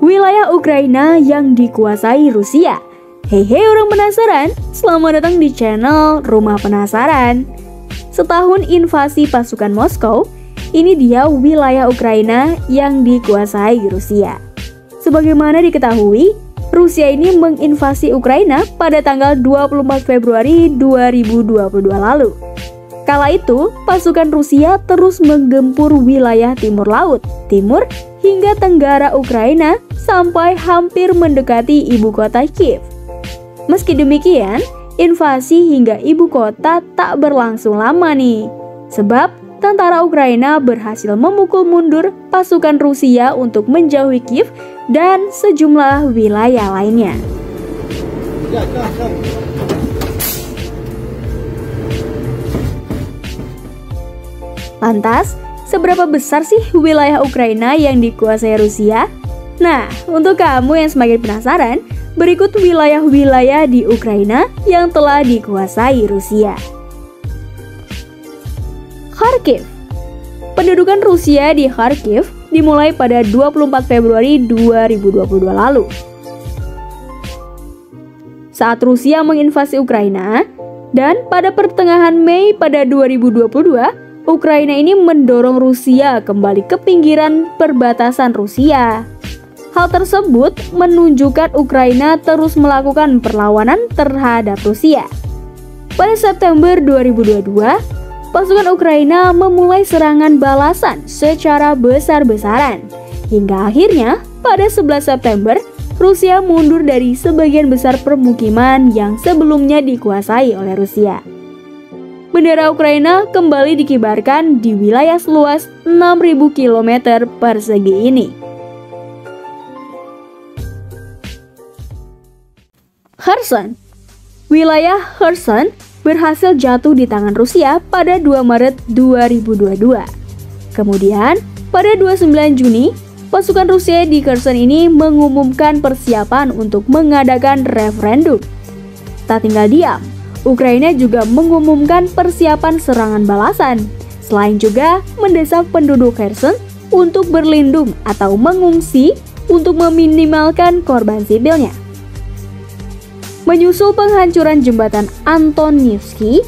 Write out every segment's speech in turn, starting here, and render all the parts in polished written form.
wilayah Ukraina yang dikuasai Rusia. Hei orang penasaran, selamat datang di channel Rumah Penasaran. Setahun invasi pasukan Moskow, ini dia wilayah Ukraina yang dikuasai Rusia. Sebagaimana diketahui, Rusia ini menginvasi Ukraina pada tanggal 24 Februari 2022 lalu. Kala itu, pasukan Rusia terus menggempur wilayah timur laut, timur hingga tenggara Ukraina sampai hampir mendekati ibu kota Kiev. Meski demikian, invasi hingga ibu kota tak berlangsung lama nih. Sebab tentara Ukraina berhasil memukul mundur pasukan Rusia untuk menjauhi Kiev dan sejumlah wilayah lainnya. Lantas, seberapa besar sih wilayah Ukraina yang dikuasai Rusia? Nah, untuk kamu yang semakin penasaran, berikut wilayah-wilayah di Ukraina yang telah dikuasai Rusia. Kharkiv. Pendudukan Rusia di Kharkiv dimulai pada 24 Februari 2022 lalu. Saat Rusia menginvasi Ukraina, dan pada pertengahan Mei pada 2022, Ukraina ini mendorong Rusia kembali ke pinggiran perbatasan Rusia. Hal tersebut menunjukkan Ukraina terus melakukan perlawanan terhadap Rusia. Pada September 2022, pasukan Ukraina memulai serangan balasan secara besar-besaran. Hingga akhirnya, pada 11 September, Rusia mundur dari sebagian besar permukiman yang sebelumnya dikuasai oleh Rusia. Bendera Ukraina kembali dikibarkan di wilayah seluas 6.000 km persegi ini. Kherson. Wilayah Kherson berhasil jatuh di tangan Rusia pada 2 Maret 2022. Kemudian, pada 29 Juni, pasukan Rusia di Kherson ini mengumumkan persiapan untuk mengadakan referendum. Tak tinggal diam, Ukraina juga mengumumkan persiapan serangan balasan, selain juga mendesak penduduk Kherson untuk berlindung atau mengungsi untuk meminimalkan korban sipilnya. Menyusul penghancuran jembatan Antonievsky,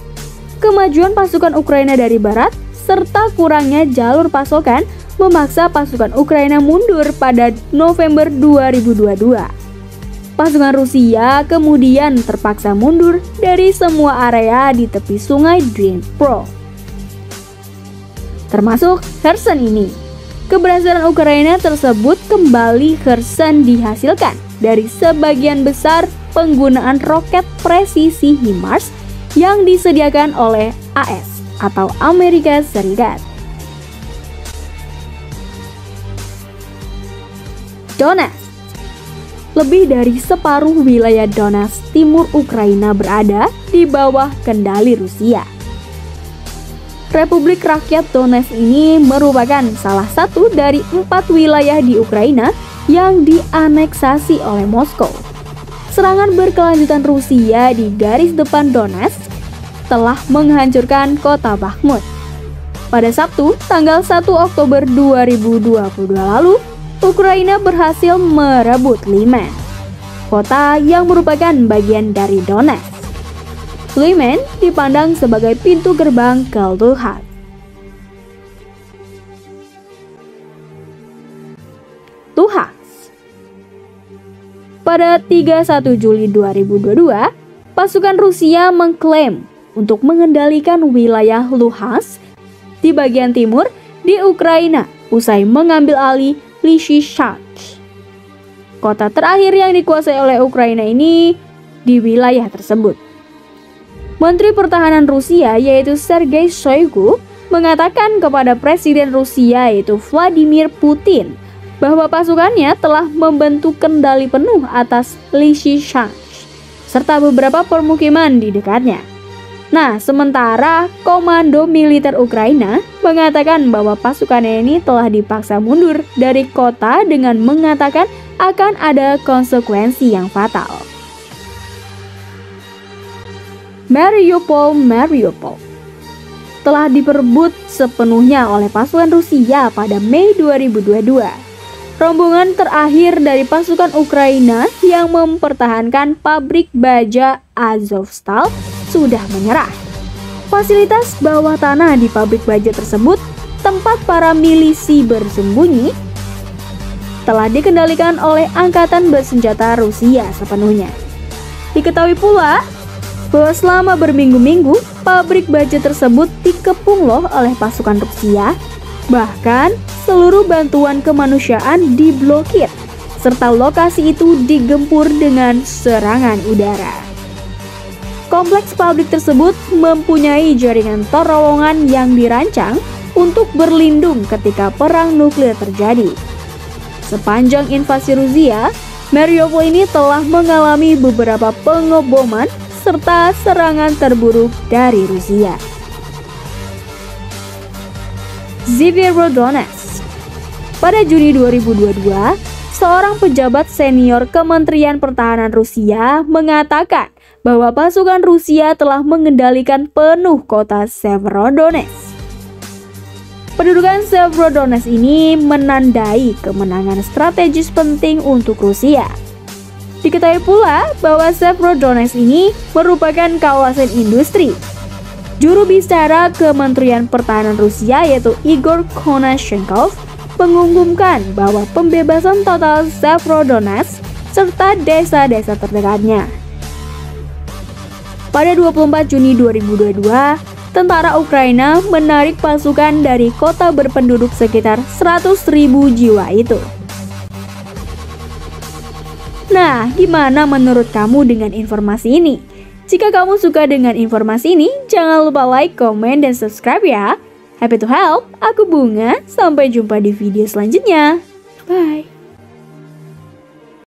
kemajuan pasukan Ukraina dari barat, serta kurangnya jalur pasokan memaksa pasukan Ukraina mundur pada November 2022. Pasukan Rusia kemudian terpaksa mundur dari semua area di tepi sungai Dnipro, termasuk Kherson ini. Keberhasilan Ukraina tersebut kembali Kherson dihasilkan dari sebagian besar penggunaan roket presisi HIMARS yang disediakan oleh AS atau Amerika Serikat. Donetsk. Lebih dari separuh wilayah Donetsk timur Ukraina berada di bawah kendali Rusia. Republik Rakyat Donetsk ini merupakan salah satu dari 4 wilayah di Ukraina yang dianeksasi oleh Moskow. Serangan berkelanjutan Rusia di garis depan Donetsk telah menghancurkan kota Bakhmut. Pada Sabtu, tanggal 1 Oktober 2022 lalu, Ukraina berhasil merebut Liman, kota yang merupakan bagian dari Donetsk. Liman dipandang sebagai pintu gerbang ke Luhansk. Luhansk. Pada 31 Juli 2022, pasukan Rusia mengklaim untuk mengendalikan wilayah Luhansk di bagian timur di Ukraina usai mengambil alih Lysychansk. Kota terakhir yang dikuasai oleh Ukraina ini di wilayah tersebut. Menteri Pertahanan Rusia yaitu Sergei Shoigu mengatakan kepada Presiden Rusia yaitu Vladimir Putin bahwa pasukannya telah membentuk kendali penuh atas Lysychansk serta beberapa permukiman di dekatnya. Nah, sementara Komando Militer Ukraina mengatakan bahwa pasukannya ini telah dipaksa mundur dari kota dengan mengatakan akan ada konsekuensi yang fatal. Mariupol telah diperebut sepenuhnya oleh pasukan Rusia pada Mei 2022. rombongan terakhir dari pasukan Ukraina yang mempertahankan pabrik baja Azovstal sudah menyerah. Fasilitas bawah tanah di pabrik baja tersebut, tempat para milisi bersembunyi, telah dikendalikan oleh angkatan bersenjata Rusia sepenuhnya. Diketahui pula bahwa selama berminggu-minggu, pabrik baja tersebut dikepung oleh pasukan Rusia. Bahkan, seluruh bantuan kemanusiaan diblokir, serta lokasi itu digempur dengan serangan udara. Kompleks pabrik tersebut mempunyai jaringan terowongan yang dirancang untuk berlindung ketika perang nuklir terjadi. Sepanjang invasi Rusia, Mariupol ini telah mengalami beberapa pengeboman serta serangan terburuk dari Rusia. Severodonetsk. Pada Juni 2022, seorang pejabat senior Kementerian Pertahanan Rusia mengatakan bahwa pasukan Rusia telah mengendalikan penuh kota Severodonetsk. Pendudukan Severodonetsk ini menandai kemenangan strategis penting untuk Rusia. Diketahui pula bahwa Severodonetsk ini merupakan kawasan industri. Juru bicara Kementerian Pertahanan Rusia yaitu Igor Konashenkov mengumumkan bahwa pembebasan total Severodonetsk serta desa-desa terdekatnya. Pada 24 Juni 2022, tentara Ukraina menarik pasukan dari kota berpenduduk sekitar 100.000 jiwa itu. Nah, gimana menurut kamu dengan informasi ini? Jika kamu suka dengan informasi ini, jangan lupa like, komen, dan subscribe ya. Happy to help, aku Bunga. Sampai jumpa di video selanjutnya. Bye.